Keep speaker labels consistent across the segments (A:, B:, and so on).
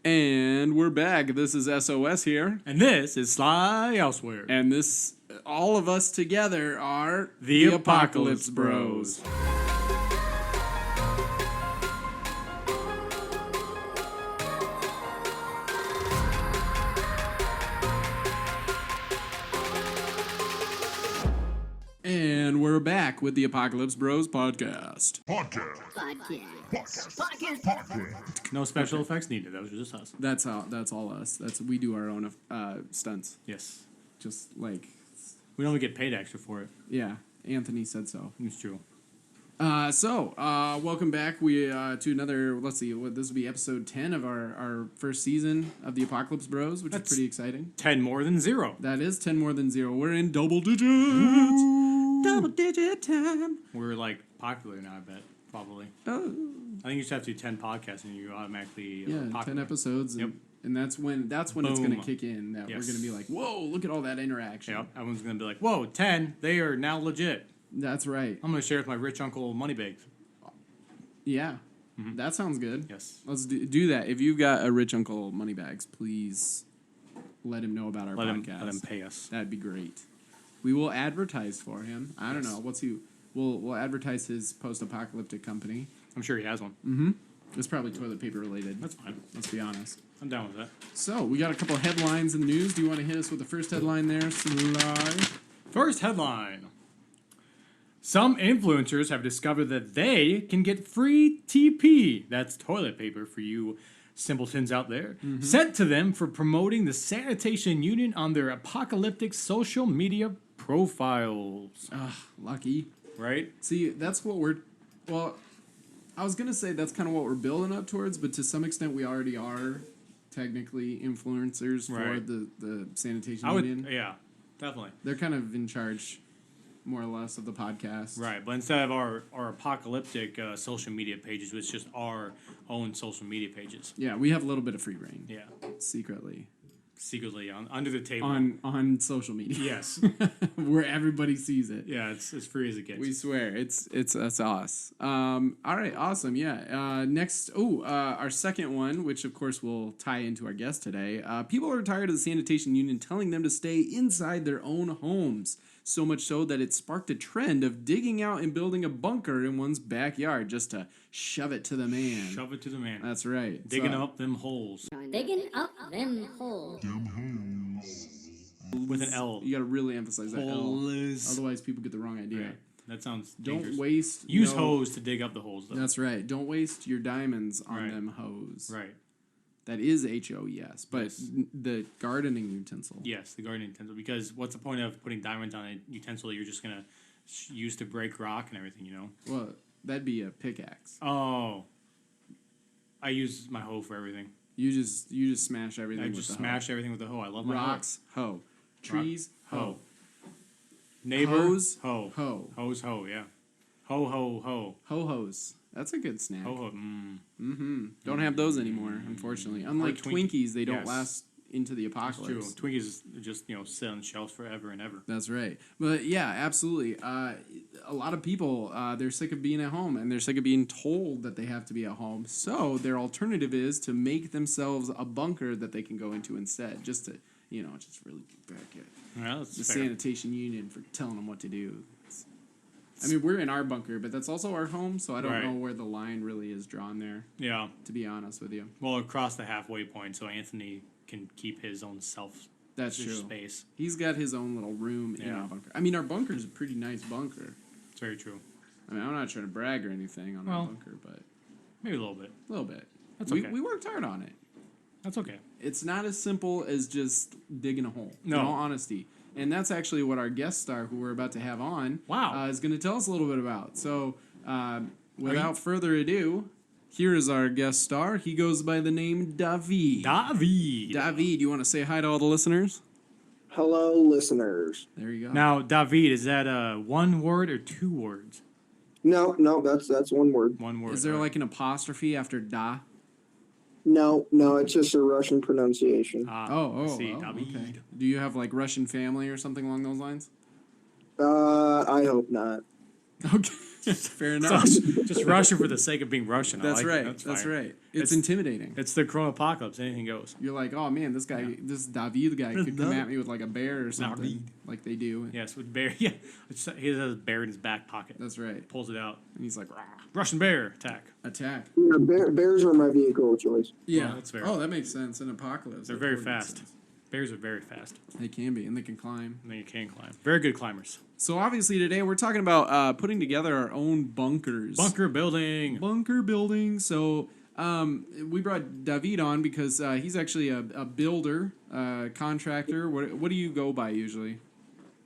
A: And we're back. This is SOS here.
B: And this is Sly Elsewhere.
A: And this, all of us together are
B: The Apocalypse Bros.
A: And we're back with the Apocalypse Bros podcast.
B: No special effects needed. That was just us.
A: That's all us. We do our own stunts.
B: Yes.
A: Just like,
B: We don't even get paid extra for it.
A: yeah, Anthony said so.
B: It's true.
A: Welcome back. We to another. Let's see. This will be episode 10 of our first season of the Apocalypse Bros, which is pretty exciting.
B: 10 more than 0.
A: That is 10 more than 0. We're in double digits. Double digit time.
B: We're like popular now, I bet. Probably.
A: Oh.
B: I think you just have to do 10 podcasts and you automatically
A: Yeah, 10 episodes.
B: Yep.
A: And that's when it's going to kick in. That
B: Yes.
A: we're going to be like, whoa, look at all that interaction.
B: Yeah, everyone's going to be like, whoa, 10. They are now legit.
A: That's right.
B: I'm going to share with my rich uncle Moneybags.
A: Yeah. That sounds good.
B: Yes.
A: Let's do that. If you've got a rich uncle Moneybags, please let him know about our podcast.
B: Let him pay us.
A: That'd be great. We will advertise for him. I don't know. We'll advertise his post-apocalyptic company.
B: I'm sure he has one.
A: Mm-hmm. It's probably toilet paper related.
B: That's fine.
A: Let's be honest.
B: I'm down with that.
A: So, we got a couple headlines in the news. Do you want to hit us with the first headline there, Sly?
B: First headline. Some influencers have discovered that they can get free TP, that's toilet paper for you simpletons out there, sent to them for promoting the sanitation union on their apocalyptic social media profiles.
A: Ugh, lucky.
B: Right?
A: See, that's what I was going to say that's kind of what we're building up towards, but to some extent we already are technically influencers for
B: Right.
A: the sanitation
B: I would,
A: union.
B: yeah, definitely.
A: They're kind of in charge, more or less, of the podcast.
B: Right, but instead of our apocalyptic social media pages, it's just our own social media pages.
A: Yeah, we have a little bit of free reign.
B: Yeah,
A: Secretly.
B: under the table.
A: On social media.
B: Yes.
A: Where everybody sees it.
B: Yeah, it's as free as it gets.
A: We swear. That's us. All right, awesome. Yeah. Next, our second one, which of course will tie into our guest today. People are tired of the sanitation union telling them to stay inside their own homes. So much so that it sparked a trend of digging out and building a bunker in one's backyard just to shove it to the man.
B: Shove it to the man.
A: That's right.
B: Digging up them holes.
C: Digging up them holes.
B: With an L.
A: You got to really emphasize that L.
B: Holes.
A: Otherwise, people get the wrong idea.
B: Right. That sounds dangerous.
A: Don't waste.
B: Use hose to dig up the holes, though.
A: That's right. Don't waste your diamonds on
B: Right.
A: them hose.
B: Right.
A: That is HOES, but
B: Yes.
A: the gardening utensil.
B: Yes, the gardening utensil. Because what's the point of putting diamonds on a utensil that you're just going to use to break rock and everything, you know?
A: Well, that'd be a pickaxe.
B: Oh. I use my hoe for everything.
A: You just smash everything.
B: I
A: with
B: just
A: the
B: smash everything with the hoe. I love
A: hoe.
B: my
A: Rocks, hoe. Trees,
B: hoe.
A: hoe.
B: Neighbor,
A: Hose,
B: hoe.
A: hoe.
B: Hose, hoe, yeah. Ho, ho, ho.
A: Ho hos. That's a good snack.
B: Ho, ho. Mm.
A: Don't have those anymore, unfortunately. Unlike Twinkies, they don't
B: Yes.
A: last into the
B: That's
A: apocalypse.
B: true. Twinkies just, sit on shelves forever and ever.
A: That's right. But yeah, absolutely. A lot of people, they're sick of being at home, and they're sick of being told that they have to be at home. So their alternative is to make themselves a bunker that they can go into instead, just to, just really get back at
B: Well, that's
A: the
B: fair.
A: sanitation union for telling them what to do. I mean, we're in our bunker, but that's also our home, so I don't
B: Right.
A: know where the line really is drawn there,
B: Yeah.
A: to be honest with you.
B: Well, across the halfway point, so Anthony can keep his own
A: That's true.
B: space.
A: He's got his own little room in
B: Yeah.
A: our bunker. I mean, our bunker is a pretty nice bunker.
B: It's very true.
A: I mean, I'm not trying to brag or anything on our bunker, but
B: Maybe a little bit.
A: a little bit.
B: That's
A: we,
B: okay.
A: we worked hard on it.
B: That's okay.
A: It's not as simple as just digging a hole,
B: No.
A: in all honesty. And that's actually what our guest star, who we're about to have on,
B: Wow.
A: is going to tell us a little bit about. So, without further ado, here is our guest star. He goes by the name David. David, you want to say hi to all the listeners?
D: Hello, listeners.
A: There you go.
B: Now, David, is that one word or 2 words?
D: No, that's one word.
B: One word.
A: Is there
B: all right.
A: like an apostrophe after da?
D: No, it's just a Russian pronunciation.
B: See,
A: Oh,
B: David.
A: okay. Do you have like Russian family or something along those lines?
D: I hope not.
A: Okay. Fair enough.
B: Just Russian for the sake of being Russian. I
A: That's
B: like it.
A: right.
B: That's fine.
A: right. It's intimidating.
B: It's the Coronapocalypse. Anything goes.
A: You're like, oh man, this guy, this David guy could come at me with like a bear or something,
B: David.
A: like they do.
B: Yes, with bear. Yeah, he has a bear in his back pocket.
A: That's right.
B: Pulls it out.
A: And he's like, "Rah,
B: Russian bear attack.
A: attack.
D: Yeah, bears are my vehicle of choice.
A: Yeah,
B: Well, that's fair.
A: Oh, that makes sense. In apocalypse,
B: They're
A: that
B: very
A: totally makes
B: fast.
A: sense.
B: Bears are very fast.
A: They can be, and they can climb.
B: And then you can climb. Very good climbers.
A: So obviously today we're talking about putting together our own bunkers.
B: Bunker building.
A: Bunker building. So we brought David on because he's actually a builder, contractor. What do you go by usually?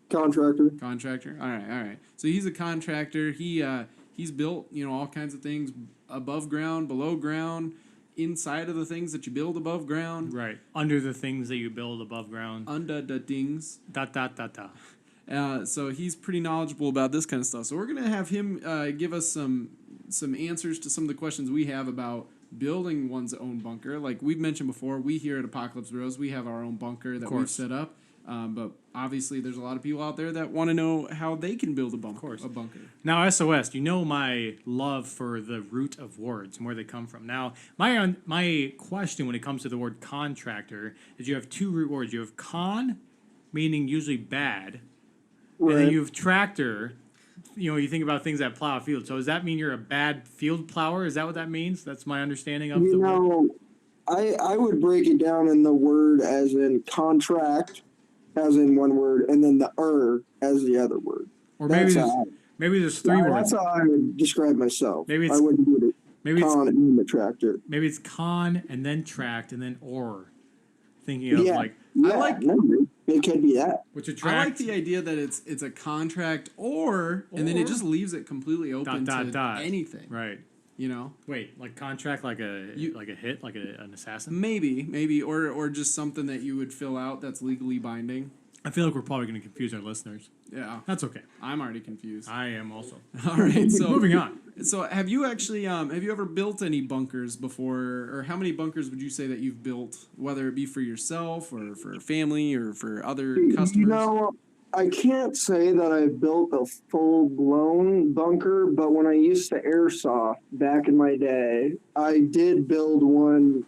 D: Contractor.
A: Contractor. All right. So he's a contractor. He's built all kinds of things above ground, below ground, inside of the things that you build above ground,
B: Right. Under the things that you build above ground.
A: under the things.
B: Dot, dot, dot, dot.
A: So he's pretty knowledgeable about this kind of stuff. So we're gonna have him give us some answers to some of the questions we have about building one's own bunker. Like we've mentioned before, we here at Apocalypse Bros, we have our own bunker that we've
B: course.
A: set up. But obviously, there's a lot of people out there that want to know how they can build a bunker.
B: course.
A: A bunker.
B: Now, SOS, you know my love for the root of words and where they come from. Now, my question when it comes to the word contractor is you have two root words. You have con, meaning usually bad, and then
D: Right.
B: you have tractor. You think about things that plow a field. So does that mean you're a bad field plower? Is that what that means? That's my understanding of the word.
D: I would break it down in the word as in contract, as in one word, and then the as the other word.
B: Or maybe
D: That's
B: there's,
D: how
B: maybe there's three words.
D: That's how I would describe myself.
B: Maybe it's-
D: I wouldn't do the
B: Maybe it's
D: con and the tractor.
B: maybe it's con and then tract and then or. Thinking of
D: Yeah.
B: like
D: Yeah,
A: like-
D: maybe. It could be that.
B: which a
A: I
B: tract.
A: like the idea that it's a contract and then it just leaves it completely open to
B: dot.
A: anything.
B: Right. Wait, like contract, like a hit, like an assassin.
A: Maybe, or just something that you would fill out that's legally binding.
B: I feel like we're probably going to confuse our listeners.
A: Yeah,
B: That's okay.
A: I'm already confused.
B: I am also.
A: All right, so
B: Moving on.
A: So have you actually have you ever built any bunkers before, or how many bunkers would you say that you've built, whether it be for yourself or for family or for other customers?
D: I can't say that I've built a full-blown bunker, but when I used to airsoft back in my day, I did build one,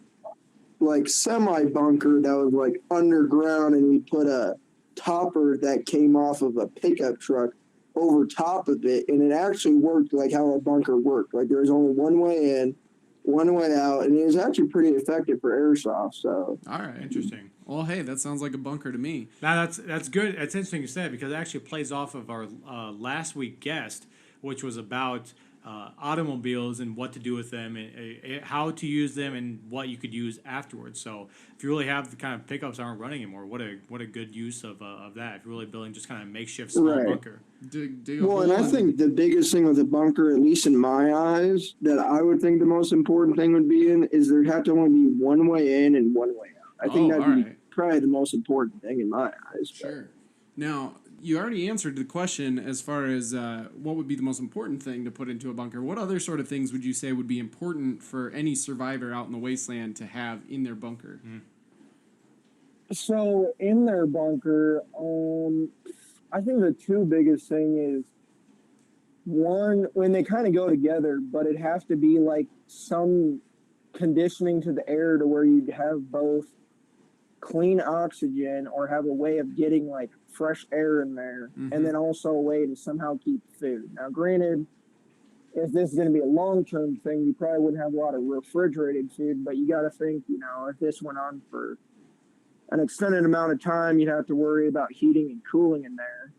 D: like, semi-bunker that was, like, underground, and we put a topper that came off of a pickup truck over top of it, and it actually worked like how a bunker worked. Like, there was only one way in, one way out, and it was actually pretty effective for airsoft, so...
A: All right,
B: Interesting.
A: Well, hey, that sounds like a bunker to me.
B: Now that's good. That's interesting you said because it actually plays off of our last week guest, which was about automobiles and what to do with them, and how to use them, and what you could use afterwards. So if you really have the kind of pickups aren't running anymore, what a good use of that. If you're really building just kind of makeshift small
D: Right.
B: bunker.
A: Dig a
D: Well, and
A: hole
D: I think the biggest thing with a bunker, at least in my eyes, that I would think the most important thing would be in is there'd have to only be one way in and one way out. I think that'd be
A: alright.
D: probably the most important thing in my eyes.
A: Sure. Now, you already answered the question as far as what would be the most important thing to put into a bunker. What other sort of things would you say would be important for any survivor out in the wasteland to have in their bunker?
E: So in their bunker, I think the two biggest thing is one, when they kind of go together, but it has to be like some conditioning to the air to where you'd have both clean oxygen or have a way of getting like fresh air in there, and then also a way to somehow keep food. Now, granted, if this is going to be a long-term thing, you probably wouldn't have a lot of refrigerated food, but you got to think, if this went on for an extended amount of time, you'd have to worry about heating and cooling in there.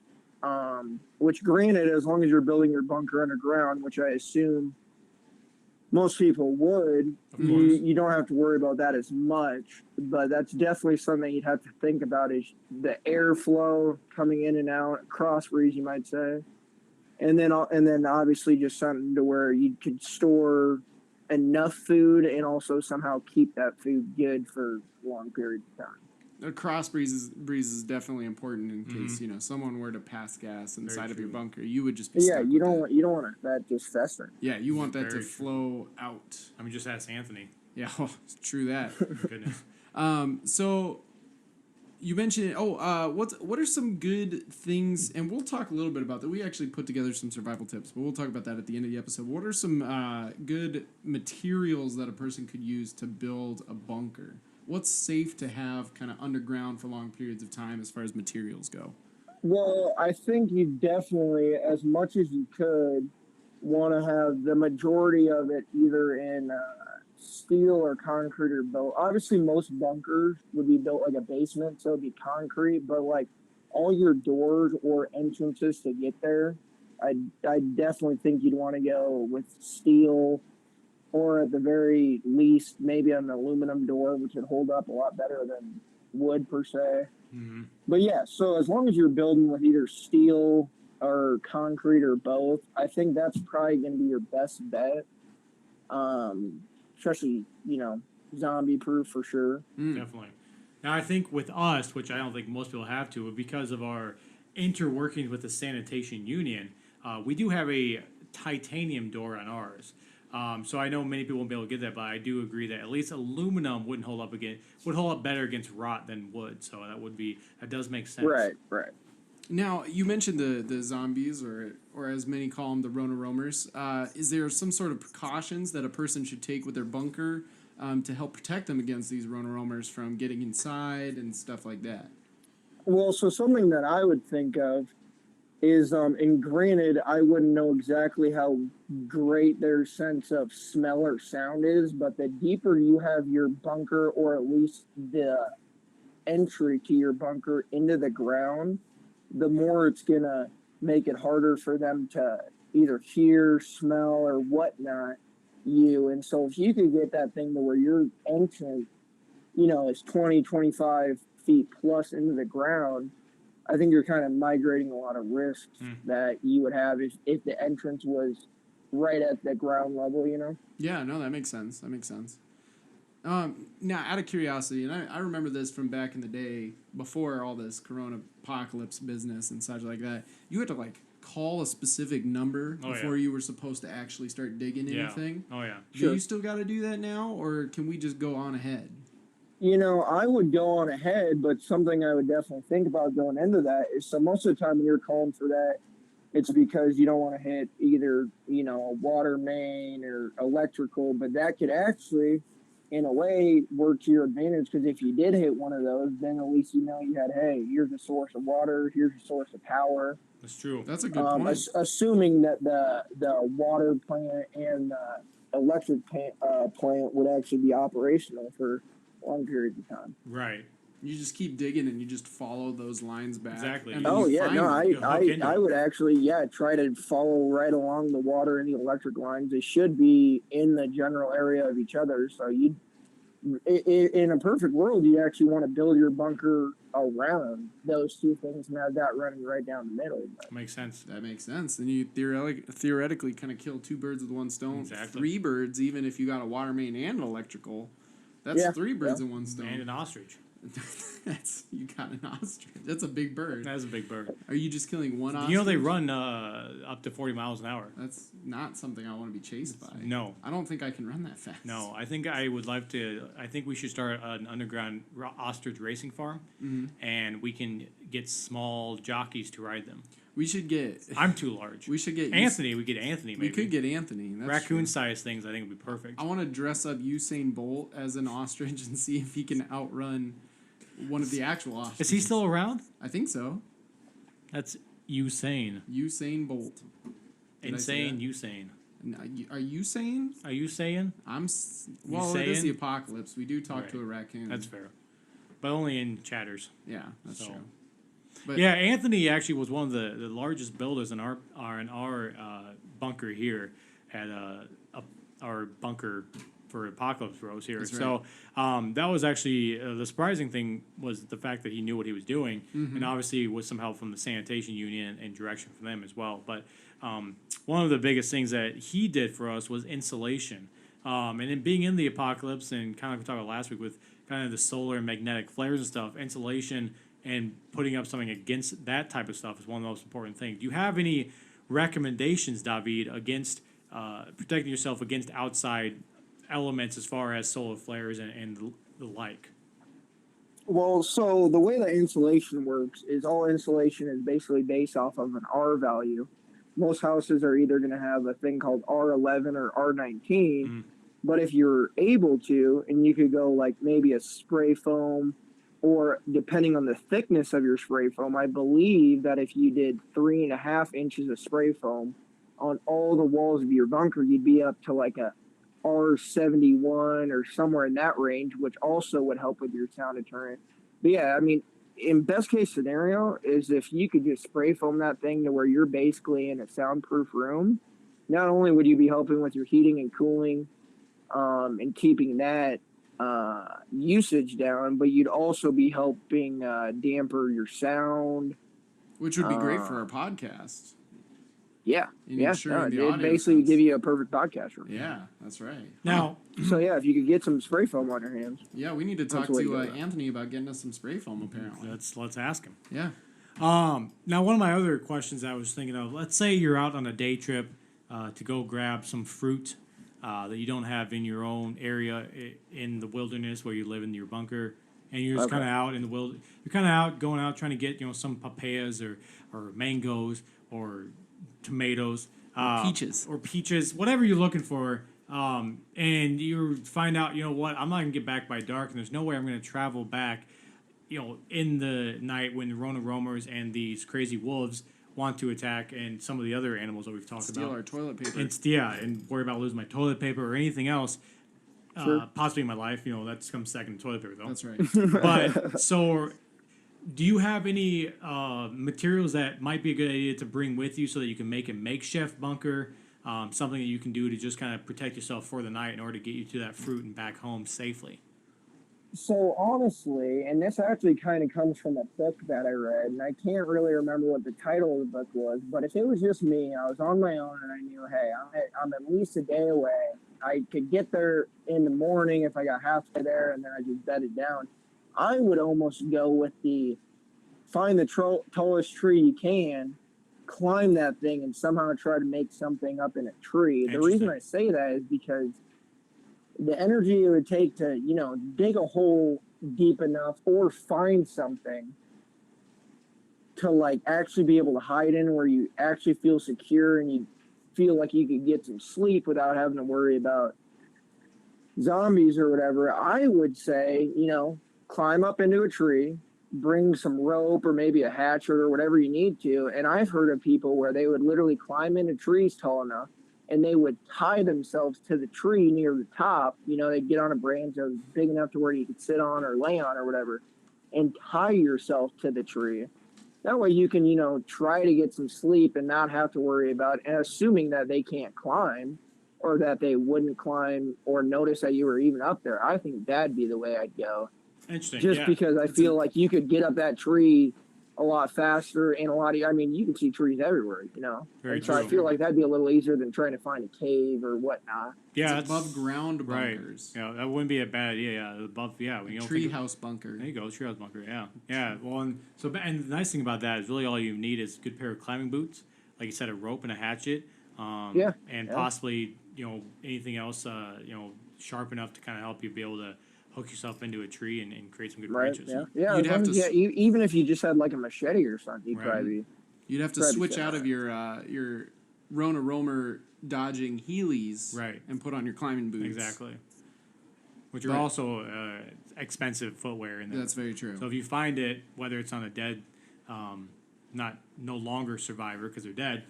E: Which, granted, as long as you're building your bunker underground, which I assume most people would, you don't have to worry about that as much. But that's definitely something you'd have to think about is the airflow coming in and out, cross breeze, you might say. And then obviously just something to where you could store enough food and also somehow keep that food good for long periods of time.
A: A cross breeze is definitely important in case someone were to pass gas inside of your bunker. You would just be stuck
E: You
A: with that.
E: don't want that just festering.
A: Yeah, you want that to
B: Very
A: flow out.
B: I mean, just ask Anthony.
A: Yeah, true that.
B: Goodness.
A: So You mentioned it. Oh, what are some good things? And we'll talk a little bit about that. We actually put together some survival tips, but we'll talk about that at the end of the episode. What are some good materials that a person could use to build a bunker? What's safe to have kind of underground for long periods of time as far as materials go?
E: Well, I think you definitely, as much as you could, want to have the majority of it either in steel or concrete or both. Obviously, most bunkers would be built like a basement, so it'd be concrete. But like all your doors or entrances to get there, I definitely think you'd want to go with steel, or at the very least, maybe an aluminum door, which would hold up a lot better than wood per se.
B: Hmm.
E: But yeah, so as long as you're building with either steel or concrete or both, I think that's probably going to be your best bet. Especially, zombie proof for sure.
B: Definitely. Now, I think with us, which I don't think most people have to, but because of our interworkings with the sanitation union, we do have a titanium door on ours. So I know many people won't be able to get that, but I do agree that at least aluminum would hold up better against rot than wood. So that does make sense.
E: Right, right.
A: Now, you mentioned the zombies, or as many call them, the Rona roamers. Is there some sort of precautions that a person should take with their bunker to help protect them against these Rona roamers from getting inside and stuff like that?
E: Well, so something that I would think of is, and granted, I wouldn't know exactly how great their sense of smell or sound is, but the deeper you have your bunker, or at least the entry to your bunker into the ground, the more it's gonna make it harder for them to either hear, smell, or whatnot you. And so if you could get that thing to where your entrance, is 20, 25 feet plus into the ground, I think you're kind of migrating a lot of risks that you would have if the entrance was right at the ground level.
A: Yeah, no, that makes sense. That makes sense. Now, out of curiosity, and I remember this from back in the day, before all this Coronapocalypse business and such like that, you had to call a specific number before you were supposed to actually start digging anything.
B: Oh yeah.
A: Do you still got to do that now, or can we just go on ahead?
E: I would go on ahead, but something I would definitely think about going into that is, so most of the time when you're calling for that, it's because you don't want to hit either, a water main or electrical, but that could actually, in a way, work to your advantage, because if you did hit one of those, then at least you had, hey, here's a source of water, here's a source of power.
B: That's true.
A: That's a good point.
E: Assuming that the water plant and the electric plant would actually be operational for long periods of time.
B: Right.
A: You just keep digging and you just follow those lines back.
B: Exactly.
A: And then
E: Oh
A: you
E: yeah,
A: find
E: no,
A: them.
E: I would actually try to follow right along the water and the electric lines. They should be in the general area of each other. So in a perfect world, you actually want to build your bunker around those two things and have that running right down the middle. But
B: Makes sense.
A: That makes sense. Then you theoretically kind of kill two birds with one stone.
B: Exactly.
A: 3 birds, even if you got a water main and an electrical. That's 3 birds in one stone.
B: And an ostrich.
A: You got an ostrich. That's a big bird.
B: That is a big bird.
A: Are you just killing one ostrich?
B: You know they run up to 40 miles an hour.
A: That's not something I want to be chased by.
B: No.
A: I don't think I can run that fast.
B: No, I think I would like to. I think we should start an underground ostrich racing farm, and we can get small jockeys to ride them.
A: We should get.
B: I'm too large.
A: We should get
B: Anthony. We get Anthony. Maybe
A: We could get Anthony. That's
B: raccoon
A: true.
B: sized things. I think would be perfect.
A: I want to dress up Usain Bolt as an ostrich and see if he can outrun one of the actual ostriches.
B: Is he still around?
A: I think so.
B: That's Usain.
A: Usain Bolt. Did I say
B: Insane
A: that?
B: Usain.
A: Are you saying?
B: Are you saying?
A: Well, it is
B: saying?
A: the apocalypse. We do talk
B: Right.
A: to a raccoon.
B: That's fair, but only in chatters.
A: Yeah, that's
B: So.
A: true. But
B: Yeah, Anthony actually was one of the largest builders in our bunker here at our bunker for Apocalypse Rose here.
A: That's
B: So that was actually the surprising thing was the fact that he knew what he was doing, and obviously with some help from the sanitation union and direction from them as well. But one of the biggest things that he did for us was insulation. And in being in the apocalypse and kind of like we talked about last week with kind of the solar and magnetic flares and stuff, insulation and putting up something against that type of stuff is one of the most important things. Do you have any recommendations, David, against protecting yourself against outside elements as far as solar flares and the like?
E: Well, so the way that insulation works is all insulation is basically based off of an R value. Most houses are either going to have a thing called R11 or R19, but if you're able to, and you could go like maybe a spray foam, or depending on the thickness of your spray foam, I believe that if you did 3.5 inches of spray foam on all the walls of your bunker, you'd be up to like a R71 or somewhere in that range, which also would help with your sound deterrent. But yeah, I mean, in best case scenario is if you could just spray foam that thing to where you're basically in a soundproof room, not only would you be helping with your heating and cooling, and keeping that usage down, but you'd also be helping damper your sound.
A: Which would be great for our podcast.
E: Yeah,
A: And
E: yeah.
A: ensuring the
E: It'd
A: audio
E: basically
A: sounds.
E: give you a perfect podcast room.
A: Yeah, that's right.
B: Now,
E: So yeah, if you could get some spray foam on your hands.
A: Yeah, we need to talk
E: That's the way
A: to
E: to go.
A: Anthony about getting us some spray foam, apparently.
B: let's ask him.
A: Yeah.
B: Now, one of my other questions I was thinking of, let's say you're out on a day trip to go grab some fruit that you don't have in your own area in the wilderness where you live in your bunker, and you're just kind of out in the wild. You're kind of out, going out, trying to get some papayas or mangoes or tomatoes,
A: peaches,
B: whatever you're looking for. And you find out, what, I'm not gonna get back by dark, and there's no way I'm gonna travel back, in the night when the Rona roamers and these crazy wolves want to attack, and some of the other animals that we've talked
A: Steal
B: about.
A: our toilet paper.
B: And worry about losing my toilet paper or anything else, possibly in my life. That comes second to toilet paper, though.
A: That's right.
B: But so, do you have any materials that might be a good idea to bring with you so that you can make a makeshift bunker? Something that you can do to just kind of protect yourself for the night in order to get you to that fruit and back home safely.
E: So honestly, and this actually kind of comes from a book that I read, and I can't really remember what the title of the book was, but if it was just me, I was on my own, and I knew, hey, I'm at least a day away. I could get there in the morning if I got halfway there, and then I just bedded down. I would almost go with find the tallest tree you can, climb that thing, and somehow try to make something up in a tree. The reason I say that is because the energy it would take to, dig a hole deep enough or find something to like actually be able to hide in where you actually feel secure and you feel like you could get some sleep without having to worry about zombies or whatever, I would say, climb up into a tree, bring some rope or maybe a hatchet or whatever you need to. And I've heard of people where they would literally climb into trees tall enough and they would tie themselves to the tree near the top. They'd get on a branch that was big enough to where you could sit on or lay on or whatever and tie yourself to the tree. That way you can, try to get some sleep and not have to worry about, and assuming that they can't climb or that they wouldn't climb or notice that you were even up there. I think that'd be the way I'd go.
B: Interesting.
E: Just because I feel like you could get up that tree a lot faster and you can see trees everywhere,
B: Very
E: so I
B: true.
E: feel like that'd be a little easier than trying to find a cave or whatnot.
B: Yeah,
A: it's above ground bunkers.
B: Right. Yeah, that wouldn't be a bad idea. Yeah, when you don't think
A: Treehouse bunker.
B: There you go, treehouse bunker. Yeah, yeah. Well, and the nice thing about that is really all you need is a good pair of climbing boots, like you said, a rope and a hatchet, and possibly anything else sharp enough to kind of help you be able to hook yourself into a tree and create some good branches.
E: Yeah.
A: You'd have to
E: even if you just had like a machete or something,
A: you'd have to switch out of your Rona roamer dodging Heelys,
B: right,
A: and put on your climbing boots.
B: Exactly. Which are also expensive footwear in there.
A: That's very true.
B: So if you find it, whether it's on a dead, no longer survivor because they're dead,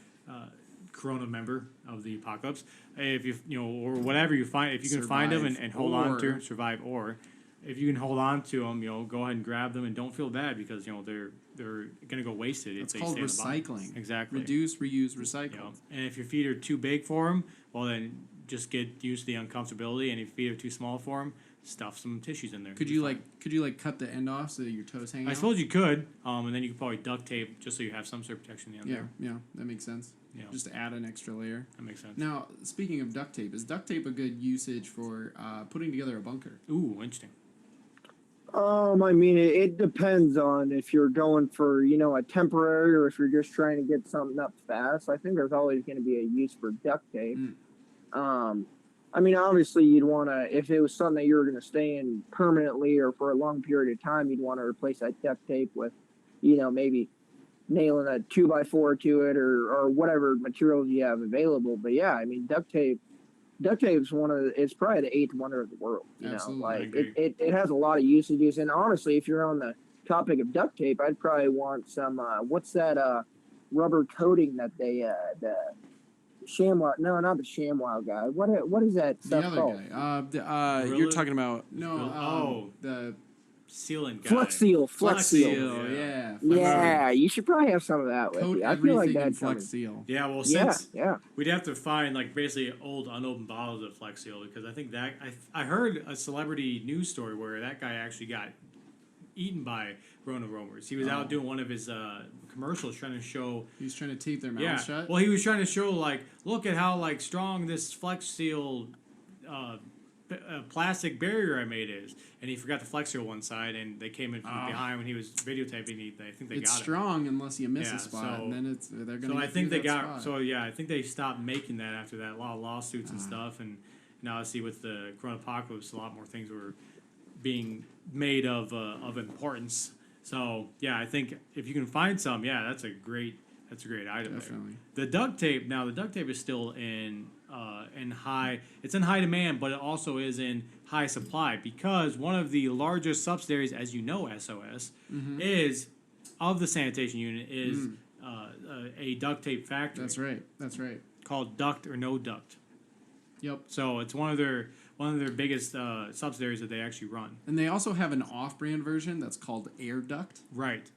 B: Corona member of the apocalypse, if or whatever you find, if you can find them and hold on to them, survive, or if you can hold on to them, go ahead and grab them and don't feel bad because they're gonna go wasted.
A: It's called recycling.
B: Exactly.
A: Reduce, reuse, recycle.
B: And if your feet are too big for them, well then just get used to the uncomfortability. And if your feet are too small for them, stuff some tissues in there.
A: Could you cut the end off so that your toes hang out?
B: I suppose you could, and then you could probably duct tape just so you have some sort of protection in there.
A: Yeah, that makes sense.
B: Yeah.
A: Just to add an extra layer.
B: That makes sense.
A: Now, speaking of duct tape, is duct tape a good usage for putting together a bunker?
B: Ooh, interesting.
E: It depends on if you're going for, a temporary or if you're just trying to get something up fast. I think there's always going to be a use for duct tape. I mean, obviously, you'd want to, if it was something that you were going to stay in permanently or for a long period of time, you'd want to replace that duct tape with, maybe nailing a 2x4 to it or whatever materials you have available. But yeah, I mean, duct tape is it's probably the eighth wonder of the world.
A: Absolutely, I
E: Like
B: agree.
E: it has a lot of usages. And honestly, if you're on the topic of duct tape, I'd probably want some, what's that, rubber coating that the ShamWow, no, not the ShamWow guy. What is that
A: The
E: stuff
A: other
E: called?
A: guy. You're
B: Gorilla-
A: talking about the
B: Sealant guy.
E: Flex Seal.
A: Flex Seal. Yeah. Flex
E: Yeah, you should probably have some of that with
A: Coat
E: you. I feel like
A: everything in
E: that's
A: Flex Seal.
B: Yeah, well,
E: Yeah,
B: since
E: yeah.
B: we'd have to find like basically old unopened bottles of Flex Seal because I think that I heard a celebrity news story where that guy actually got eaten by Rona roamers. He was out doing one of his commercials trying to show.
A: He was trying to tape their mouths shut.
B: Well, he was trying to show like, look at how like strong this Flex Seal plastic barrier I made is, and he forgot the Flex Seal one side, and they came in from behind when he was videotaping. I think they
A: It's
B: got it.
A: strong unless you miss
B: Yeah,
A: a spot,
B: so-
A: and then they're gonna.
B: So I
A: get
B: think
A: through
B: they
A: that
B: got.
A: spot.
B: So yeah, I think they stopped making that after that. A lot of lawsuits and stuff, and now I see with the Coronapocalypse, a lot more things were being made of importance. So yeah, I think if you can find some, that's a great item.
A: Definitely.
B: There. The duct tape is still in high. It's in high demand, but it also is in high supply because one of the largest subsidiaries, as you know, SOS is of the sanitation unit is a duct tape factory.
A: That's right.
B: Called Duct or No Duct.
A: Yep.
B: So it's one of their biggest subsidiaries that they actually run.
A: And they also have an off-brand version that's called Air Duct,
B: Right.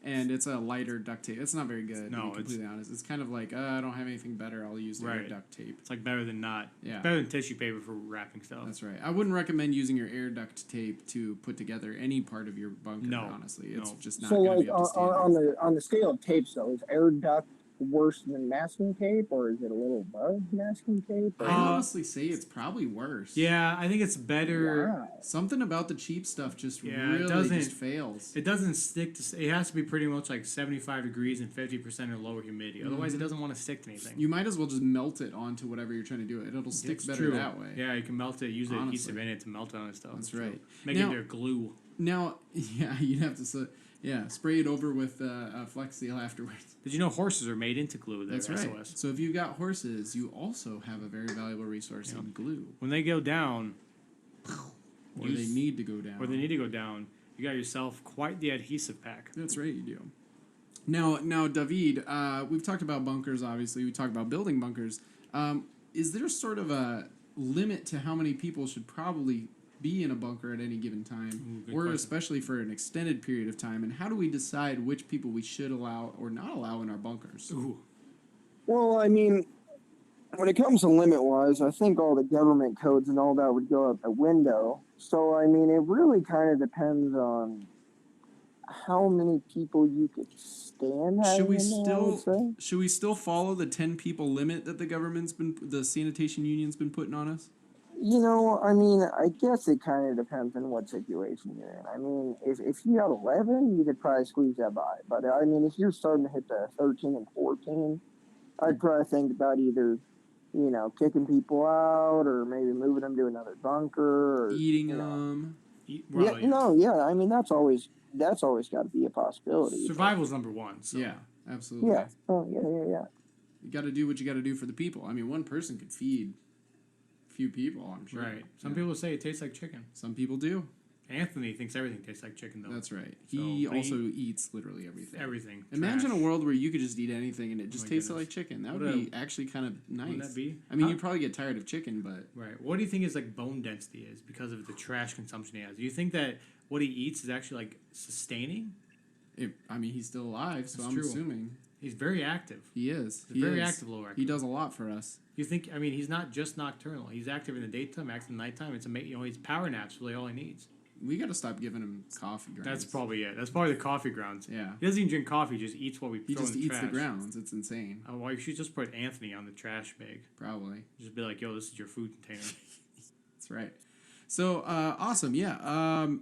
A: and it's a lighter duct tape. It's not very good.
B: No,
A: to be completely honest. It's kind of like I don't have anything better. I'll use the Air
B: Right.
A: Duct tape.
B: It's like better than not.
A: Yeah.
B: Better than tissue paper for wrapping stuff.
A: That's right. I wouldn't recommend using your Air Duct tape to put together any part of your bunker.
B: No.
A: Honestly, it's
B: No.
A: just not
E: So
A: going to
E: like
A: be up to standard.
E: on the scale of tapes though, is air duct worse than masking tape, or is it a little above masking tape?
A: I
E: Or-
A: honestly say it's probably worse.
B: Yeah, I think it's better.
E: Wow.
A: Something about the cheap stuff just
B: Yeah, it
A: really
B: doesn't-
A: just fails.
B: It doesn't stick to. It has to be pretty much like 75 degrees and 50% or lower humidity. Otherwise, it doesn't want to stick to anything.
A: You might as well just melt it onto whatever you're trying to do. It'll stick
B: It's
A: better
B: true.
A: that way.
B: Yeah, you can melt it. Use the
A: Honestly.
B: adhesive in it to melt it on stuff.
A: That's
B: So
A: right.
B: Make
A: Now-
B: it their glue.
A: Now, yeah, you'd have to spray it over with Flex Seal afterwards.
B: Did you know horses are made into glue? There,
A: That's right.
B: SOS.
A: So if you've got horses, you also have a very valuable resource in glue.
B: When they go down,
A: Or they need to go down.
B: you got yourself quite the adhesive pack.
A: That's right, you do. Now, David, we've talked about bunkers, obviously. We talked about building bunkers. Is there sort of a limit to how many people should probably be in a bunker at any given time,
B: good
A: or
B: question.
A: especially for an extended period of time? And how do we decide which people we should allow or not allow in our bunkers?
B: Ooh.
E: Well, I mean, when it comes to limit wise, I think all the government codes and all that would go out the window. So I mean, it really kind of depends on how many people you could stand having
A: Should we
E: in there, I would say.
A: should we still follow the 10 people limit that the sanitation union's been putting on us?
E: I mean, I guess it kind of depends on what situation you're in. I mean, if you have 11, you could probably squeeze that by. But I mean, if you're starting to hit the 13 and 14, I'd probably think about either, kicking people out or maybe moving them to another bunker or
A: Eating
E: you know.
A: them.
E: I mean, that's always got to be a possibility.
B: Survival's number one. So.
A: Yeah, absolutely.
E: Yeah. Oh, yeah.
A: You got to do what you got to do for the people. I mean, one person could feed a few people, I'm sure.
B: Right. Some
A: Yeah.
B: people say it tastes like chicken.
A: Some people do.
B: Anthony thinks everything tastes like chicken, though.
A: That's right.
B: So,
A: He
B: but
A: also eats literally everything.
B: everything.
A: Imagine
B: Trash.
A: a world where you could just eat anything and it just
B: my
A: tasted
B: goodness.
A: like chicken. That
B: What
A: would
B: a-
A: be actually kind of nice.
B: Wouldn't that be?
A: I mean,
B: Huh?
A: you'd probably get tired of chicken, but
B: Right. What do you think his like bone density is because of the trash consumption he has? Do you think that what he eats is actually like sustaining?
A: he's still alive, so
B: That's
A: I'm
B: true.
A: assuming
B: He's very active.
A: he is.
B: He's very active, lower active.
A: He does a lot for us.
B: You think? I mean, he's not just nocturnal. He's active in the daytime, active in the nighttime. It's amazing. His power naps really all he needs.
A: We got to stop giving him coffee grounds.
B: That's probably it. That's probably the coffee grounds.
A: Yeah.
B: He doesn't even drink coffee. He just eats what we
A: He
B: throw
A: just
B: in the
A: eats the
B: trash.
A: grounds. It's insane.
B: Oh, well, you should just put Anthony on the trash bag.
A: Probably.
B: Just be like, yo, this is your food container.
A: That's right. So awesome, yeah.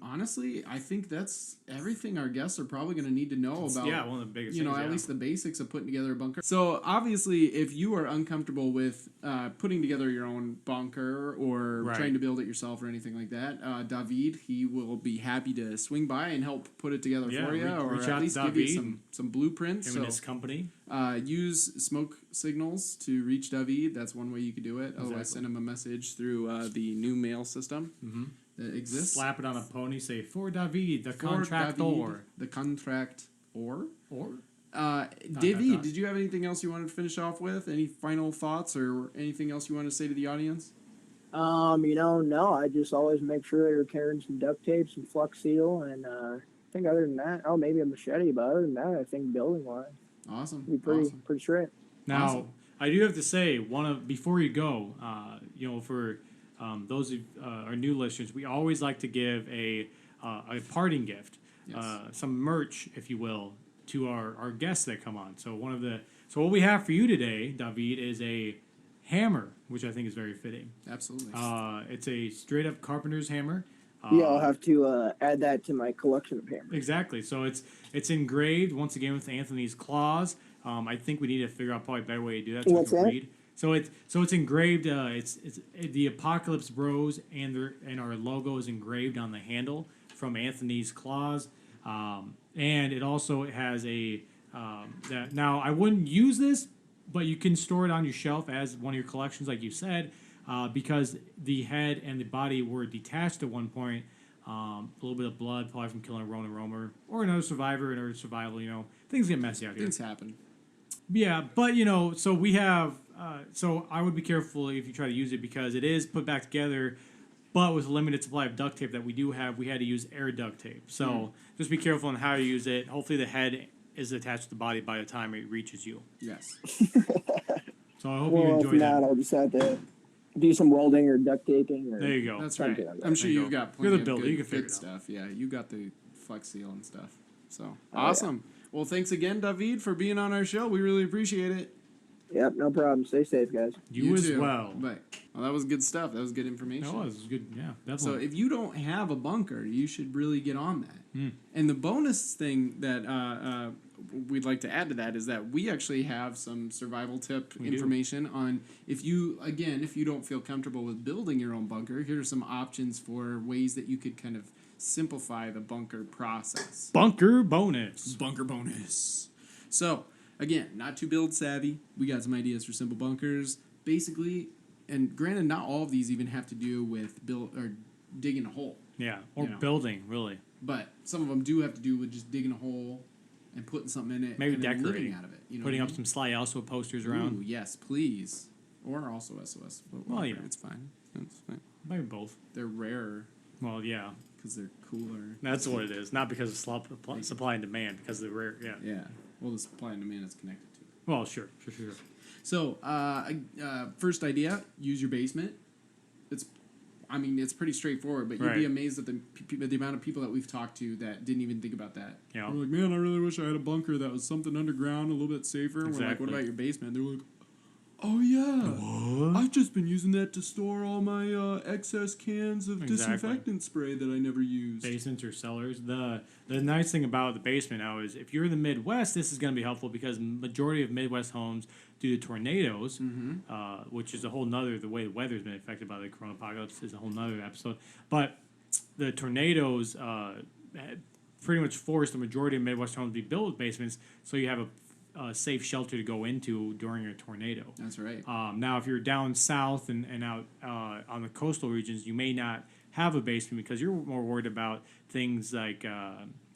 A: Honestly, I think that's everything our guests are probably going to need to know about.
B: Yeah, one of the biggest.
A: You know,
B: things,
A: at
B: yeah.
A: least the basics of putting together a bunker. So obviously, if you are uncomfortable with putting together your own bunker or
B: Right.
A: trying to build it yourself or anything like that, David, he will be happy to swing by and help put it together
B: Yeah,
A: for you, or
B: reach
A: at
B: out to
A: least give you
B: David
A: some blueprints.
B: Him
A: So
B: and his company.
A: use smoke signals to reach David. That's one way you could do it. Otherwise,
B: Exactly.
A: send him a message through the new mail system that exists.
B: Slap it on a pony. Say for David, the
A: For
B: contractor.
A: David, the contract or.
B: Or
A: David, did you have anything else you wanted to finish off with? Any final thoughts or anything else you want to say to the audience?
E: No, I just always make sure you're carrying some duct tape, some Flux Seal, and I think other than that, maybe a machete, but other than that, I think building wise,
A: Awesome.
E: be pretty straight.
B: now,
A: Awesome.
B: I do have to say before you go, for those of our new listeners, we always like to give a parting gift,
A: Yes.
B: some merch, if you will, to our guests that come on. So what we have for you today, David, is a hammer, which I think is very fitting.
A: Absolutely.
B: It's a straight up carpenter's hammer.
E: Yeah, I'll have to add that to my collection of hammers.
B: Exactly. So it's engraved once again with Anthony's claws. I think we need to figure out probably a better way to do that. So
E: What's
B: we can
E: that?
B: read. So it's engraved. It's the Apocalypse Bros and our logo is engraved on the handle from Anthony's claws. And it also has a that now I wouldn't use this, but you can store it on your shelf as one of your collections, like you said, because the head and the body were detached at one point. A little bit of blood, probably from killing a Rona Roamer or another survivor, another survival. Things get messy out here.
A: Things happen.
B: Yeah, but so we have. So I would be careful if you try to use it because it is put back together, but with a limited supply of duct tape that we do have, we had to use air duct tape. So just be careful on how you use it. Hopefully, the head is attached to the body by the time it reaches you.
A: Yes.
B: So I hope you
E: Well, if
B: enjoy
E: not,
B: that.
E: I'll just have to do some welding or duct taping. Or
B: There you go.
A: That's right.
E: Something like that.
A: I'm sure
B: There you
A: you've
B: go.
A: got
B: You're
A: plenty
B: the
A: of
B: builder.
A: good,
B: You can figure
A: good
B: it out.
A: stuff. Yeah, you got the Flex Seal and stuff. So
E: yeah.
A: awesome. Well, thanks again, David, for being on our show. We really appreciate it.
E: Yep, no problem. Stay safe, guys.
B: You as
A: too.
B: well.
A: But that was good stuff. That was good information.
B: That was good. Yeah,
A: So
B: definitely.
A: if you don't have a bunker, you should really get on that. And the bonus thing that we'd like to add to that is that we actually have some survival tip
B: We do.
A: information on if you don't feel comfortable with building your own bunker, here are some options for ways that you could kind of simplify the bunker process.
B: Bunker bonus.
A: Bunker bonus. So, again, not too build savvy. We got some ideas for simple bunkers. Basically, and granted, not all of these even have to do with build or digging a hole.
B: Yeah, or
A: You know.
B: building really.
A: But some of them do have to do with just digging a hole and putting something in it.
B: Maybe
A: and then living
B: decorating.
A: out of it. You know
B: Putting
A: what
B: up
A: I
B: some Sly also posters
A: mean?
B: around.
A: Ooh, yes, please. Or also SOS. But
B: Well,
A: whatever,
B: yeah.
A: it's fine. It's fine.
B: Maybe both.
A: They're rarer
B: Well, yeah.
A: because they're cooler.
B: That's what it is. Not because of supply and demand, because of the rare. Yeah.
A: Yeah. Well, the supply and demand is connected to it.
B: Well, sure.
A: So, first idea: use your basement. It's pretty straightforward, but you'd be
B: Right.
A: amazed at the amount of people that we've talked to that didn't even think about that.
B: Yeah.
A: They're like, man, I really wish I had a bunker that was something underground, a little bit safer. And we're like, what
B: Exactly.
A: about your basement? They're like, oh yeah, I've just been using that to store all my excess cans of
B: Exactly.
A: disinfectant spray that I never used.
B: Basements or cellars. The nice thing about the basement now is if you're in the Midwest, this is going to be helpful because majority of Midwest homes, due to tornadoes, which is a whole nother, the way the weather's been affected by the Coronapocalypse is a whole nother episode. But the tornadoes pretty much forced the majority of Midwest homes to be built with basements, so you have a safe shelter to go into during a tornado.
A: That's right.
B: Now, if you're down south and out on the coastal regions, you may not have a basement because you're more worried about things like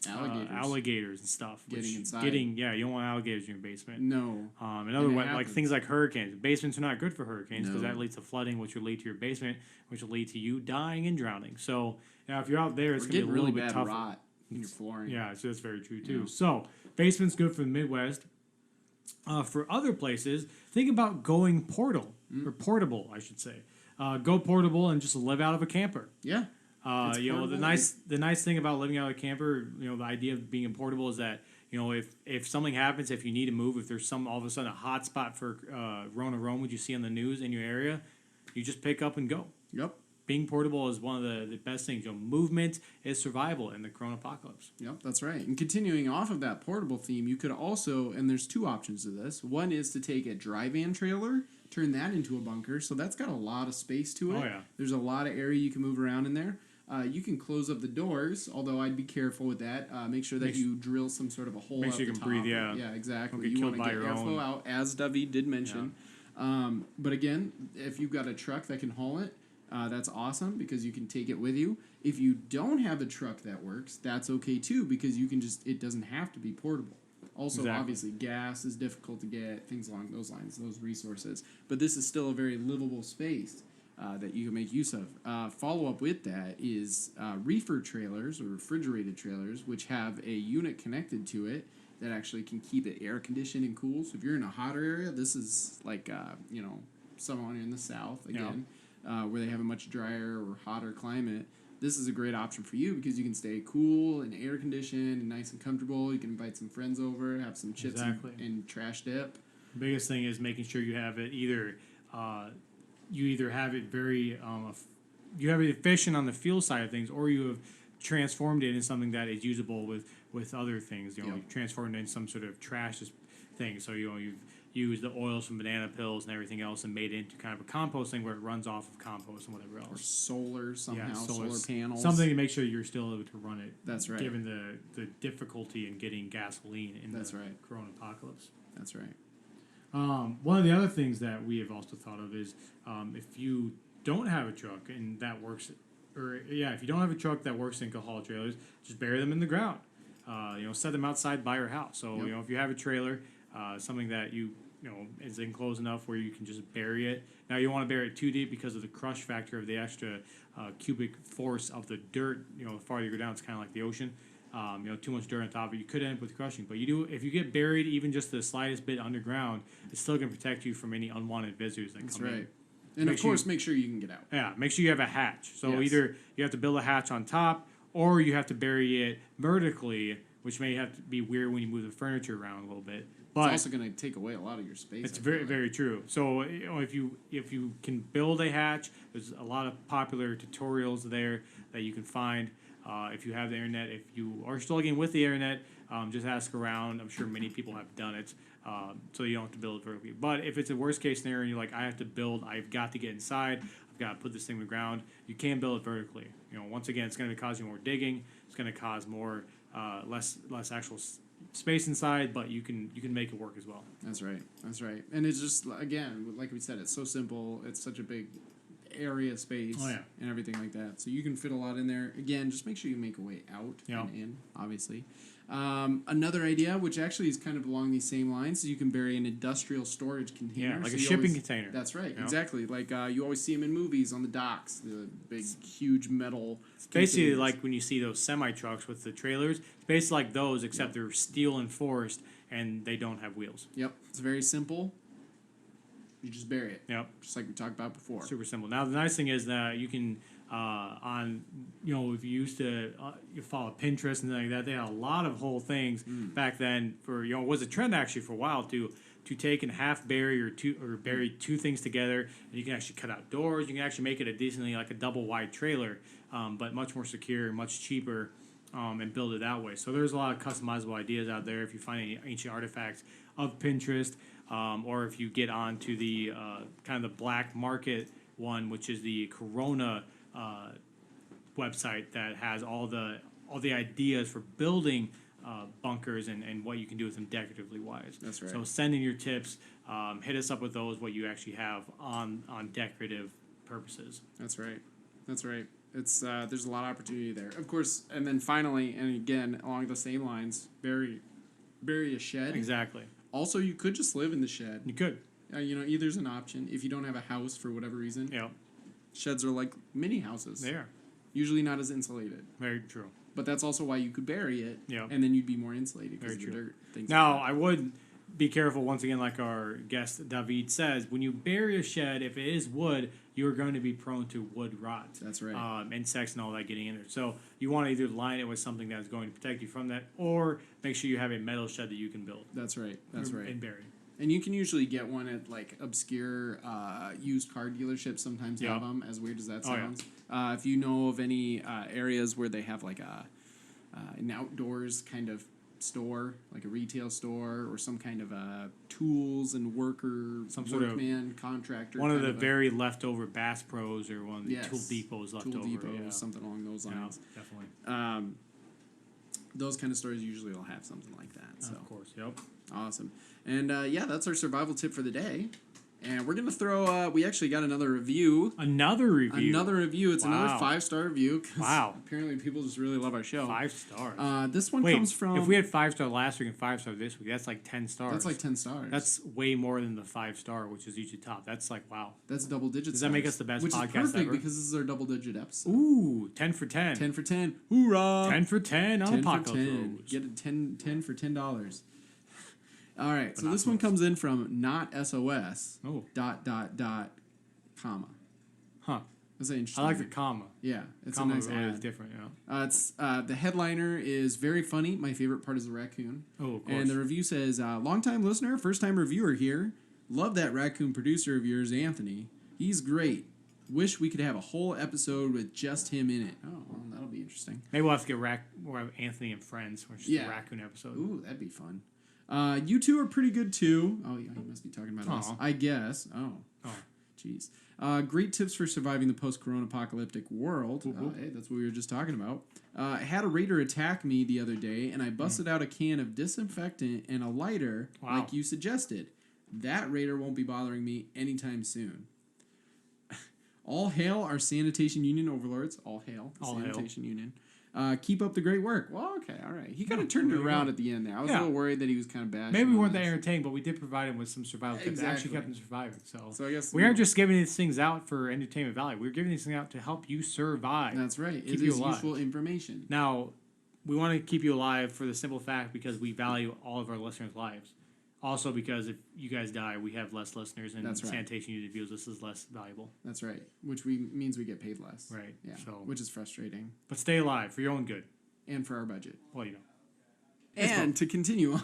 B: alligators and stuff.
A: Getting inside.
B: You don't want alligators in your basement.
A: No.
B: In other
A: And it
B: words, like
A: happens.
B: things like hurricanes. Basements are not good for hurricanes because
A: No.
B: that leads to flooding, which will lead to your basement, which will lead to you dying and drowning. So, if you're out there, it's
A: We're
B: going to be
A: getting
B: a
A: really
B: little bit
A: bad
B: tougher.
A: rot in your flooring.
B: Yeah, so that's very true too.
A: Yeah.
B: So basement's good for the Midwest. For other places, think about going or portable, I should say. Go portable and just live out of a camper.
A: Yeah. It's
B: The
A: portable.
B: nice thing about living out of a camper, the idea of being portable is that if something happens, if you need to move, if there's all of a sudden a hot spot for Rona Rome, would you see on the news in your area, you just pick up and go.
A: Yep.
B: being portable is one of the best things. Movement is survival in the Coronapocalypse.
A: Yep, that's right. And continuing off of that portable theme, you could also, and there's two options to this. One is to take a dry van trailer, turn that into a bunker. So that's got a lot of space to it.
B: Oh, yeah.
A: There's a lot of area you can move around in there. You can close up the doors, although I'd be careful with that. Make sure that you drill some sort of a hole.
B: Make
A: out
B: sure you
A: the
B: can breathe,
A: top.
B: yeah.
A: Yeah, exactly.
B: Don't get
A: You want
B: killed
A: to
B: by
A: get
B: your
A: airflow
B: own.
A: out, as David did mention. But again, if you've got a truck that can haul it, that's awesome because you can take it with you. If you don't have a truck that works, that's okay too because you can it doesn't have to be portable. Also,
B: Exactly.
A: obviously, gas is difficult to get, things along those lines, those resources. But this is still a very livable space that you can make use of. Follow up with that is reefer trailers or refrigerated trailers, which have a unit connected to it that actually can keep it air conditioned and cool. So if you're in a hotter area, this is like, someone in the south, again, where they have a much drier or hotter climate. This is a great option for you because you can stay cool and air conditioned and nice and comfortable. You can invite some friends over, have some chips and trash dip.
B: The biggest thing is making sure you have it either you either have it very you have it efficient on the fuel side of things, or you have transformed it into something that is usable with other things. You've transformed it into some sort of trash thing. So you've used the oils from banana peels and everything else and made it into kind of a compost thing where it runs off of compost and whatever else.
A: Or solar somehow, solar
B: solar's
A: panels.
B: Something to make sure you're still able to run it.
A: That's right.
B: Given the difficulty in getting gasoline in the Coronapocalypse.
A: That's right.
B: One of the other things that we have also thought of is if you don't have a truck and that works, if you don't have a truck that works in haul trailers, just bury them in the ground. Set them outside by your house. So if you have a trailer, something that is enclosed enough where you can just bury it. Now you don't want to bury it too deep because of the crush factor of the extra cubic force of the dirt. The farther you go down, it's kind of like the ocean. Too much dirt on top of it, you could end up with crushing. But if you get buried even just the slightest bit underground, it's still going to protect you from any unwanted visitors that come in.
A: And of course, make sure you can get out.
B: Yeah, make sure you have a hatch. So
A: Yes.
B: either you have to build a hatch on top, or you have to bury it vertically, which may have to be weird when you move the furniture around a little bit. But
A: It's also going to take away a lot of your space.
B: it's
A: I
B: very
A: feel like.
B: very true. So if you can build a hatch, there's a lot of popular tutorials there that you can find. If you have the internet, if you are struggling with the internet, just ask around. I'm sure many people have done it, so you don't have to build it vertically. But if it's a worst case scenario and you're like, I've got to get inside, I've got to put this thing in the ground, you can build it vertically. Once again, it's going to cause you more digging. It's going to cause more less actual space inside, but you can make it work as well.
A: That's right. That's right. And it's just, again, like we said, it's so simple. It's such a big area space and everything like that. So you can fit a lot in there. Again, just make sure you make a way out and in, obviously. Another idea, which actually is kind of along these same lines, is you can bury an industrial storage container.
B: Yeah, like
A: So
B: a
A: you
B: shipping
A: always-
B: container.
A: That's right, exactly. Like you always see them in movies on the docks, the big, huge metal.
B: It's basically
A: containers.
B: like when you see those semi trucks with the trailers. It's basically like those, except they're steel enforced and they don't have wheels.
A: Yep, it's very simple. You just bury it.
B: Yep.
A: Just like we talked about before.
B: Super simple. Now the nice thing is that you can if you used to you follow Pinterest and things like that, they had a lot of whole things back then for it was a trend actually for a while to take and half bury or bury two things together, and you can actually cut out doors. You can actually make it a decently like a double wide trailer, but much more secure, much cheaper, and build it that way. So there's a lot of customizable ideas out there if you find any ancient artifacts of Pinterest. Or if you get onto the kind of the black market one, which is the Corona website that has all the ideas for building bunkers and what you can do with them decoratively wise.
A: That's right.
B: So send in your tips. Hit us up with those, what you actually have on decorative purposes.
A: That's right. That's right. It's there's a lot of opportunity there, of course. And then finally, and again along the same lines, bury a shed.
B: Exactly.
A: Also, you could just live in the shed.
B: You could.
A: Either's an option if you don't have a house for whatever reason.
B: Yeah.
A: Sheds are like mini houses.
B: They are.
A: Usually not as insulated.
B: Very true.
A: But that's also why you could bury it.
B: Yeah.
A: And then you'd be more insulated because
B: Very
A: of the
B: true.
A: dirt. Things
B: Now,
A: like
B: I would be careful, once again, like our guest David says, when you bury a shed, if it is wood, you're going to be prone to wood rot.
A: That's right.
B: Insects and all that getting in there. So you want to either line it with something that's going to protect you from that, or make sure you have a metal shed that you can build.
A: That's right. That's right.
B: And bury.
A: And you can usually get one at like obscure used car dealerships. Sometimes have them. As weird as that sounds. If you know of any areas where they have like an outdoors kind of store, like a retail store, or some kind of tools and
B: some sort of
A: workman contractor.
B: One of the very leftover Bass Pros or one of the Tool Depots left
A: Tool
B: over.
A: Depot, something along those lines.
B: Yeah, definitely.
A: Those kind of stores usually will have something like that. So.
B: Of course, yep.
A: Awesome. And that's our survival tip for the day. And we're going to throw, we actually got another review.
B: Another review?
A: It's another 5-star review. Wow. Apparently people just really love our show.
B: 5 stars.
A: This one comes from...
B: If we had 5-star last week and 5-star this week, that's like 10 stars.
A: That's like 10 stars.
B: That's way more than the 5-star, which is usually top. That's like, wow.
A: That's double digits.
B: Does that make us the best podcast ever?
A: Which is perfect because this is our double digit episode.
B: Ooh, 10 for 10.
A: 10 for 10. Hoorah!
B: 10 for 10 on
A: 10
B: Apocalypse
A: for 10.
B: Roads.
A: Get a 10 for $10. All right, so this one comes in from not SOS.
B: Oh. ...
A: comma.
B: Huh.
A: That's interesting.
B: I like the comma.
A: Yeah, it's
B: comma
A: a nice
B: really
A: ad.
B: is different, yeah.
A: It's the headliner is very funny. My favorite part is the raccoon.
B: Oh, of course.
A: And the review says, long-time listener, first-time reviewer here. Love that raccoon producer of yours, Anthony. He's great. Wish we could have a whole episode with just him in it. Oh, well, that'll be interesting.
B: Maybe we'll have to get we'll have Anthony and Friends, which is a raccoon episode.
A: Ooh, that'd be fun. You two are pretty good, too. Oh, yeah, he must be talking about us. I guess. Oh, jeez. Great tips for surviving the post-Coronapocalyptic world. Hey, that's what we were just talking about. I had a raider attack me the other day, and I busted out a can of disinfectant and a lighter, like you suggested. That raider won't be bothering me anytime soon. All hail our sanitation union overlords. All hail the sanitation union. Keep up the great work. Well, okay, all right. He kind of turned it around at the end there. I was a little worried that he was kind of bad.
B: Maybe we weren't that entertaining, but we did provide him with some survival tips that actually kept him surviving. So
A: I guess
B: we aren't just giving these things out for entertainment value. We're giving these things out to help you survive.
A: That's right.
B: Keep
A: it
B: you
A: is
B: alive.
A: useful information.
B: Now, we want to keep you alive for the simple fact because we value all of our listeners' lives. Also, because if you guys die, we have less listeners, and sanitation unit views this is less valuable.
A: That's right. Which means we get paid less.
B: Right.
A: Yeah.
B: So,
A: which is frustrating.
B: But stay alive for your own good.
A: And for our budget.
B: Well, you know.
A: And to continue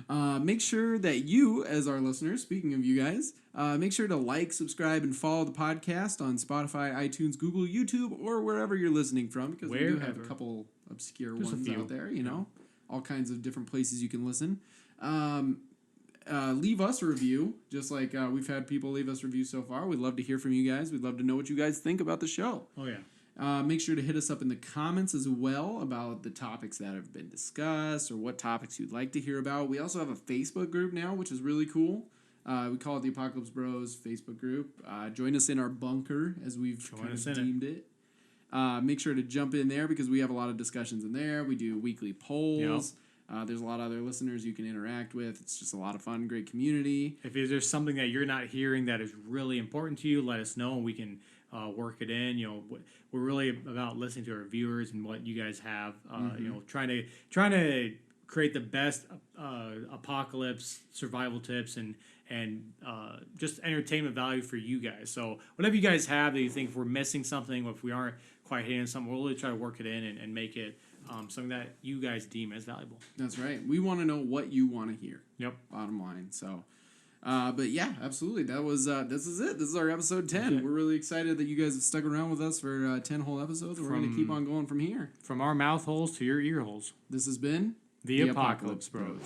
A: on, make sure that you, as our listeners, speaking of you guys, make sure to like, subscribe, and follow the podcast on Spotify, iTunes, Google, YouTube, or wherever you're listening from, because we do have a couple obscure ones out there, you know, all kinds of different places you can listen. Leave us a review, just like we've had people leave us reviews so far. We'd love to hear from you guys. We'd love to know what you guys think about the show.
B: Oh, yeah.
A: Make sure to hit us up in the comments as well about the topics that have been discussed or what topics you'd like to hear about. We also have a Facebook group now, which is really cool. We call it the Apocalypse Bros Facebook group. Join us in our bunker, as we've kind of deemed it. Make sure to jump in there because we have a lot of discussions in there. We do weekly polls. There's a lot of other listeners you can interact with. It's just a lot of fun, great community.
B: If there's something that you're not hearing that is really important to you, let us know and we can work it in. You know, we're really about listening to our viewers and what you guys have. You know, trying to create the best apocalypse survival tips and just entertainment value for you guys. So whatever you guys have that you think we're missing something, or if we aren't quite hitting something, we'll really try to work it in and make it something that you guys deem as valuable.
A: That's right. We want to know what you want to hear.
B: Yep.
A: Bottom line. So, but yeah, absolutely. That was this is it. This is our episode 10. We're really excited that you guys have stuck around with us for 10 whole episodes. And we're going to keep on going from here.
B: From our mouth holes to your ear holes.
A: This has been
B: the Apocalypse Bros.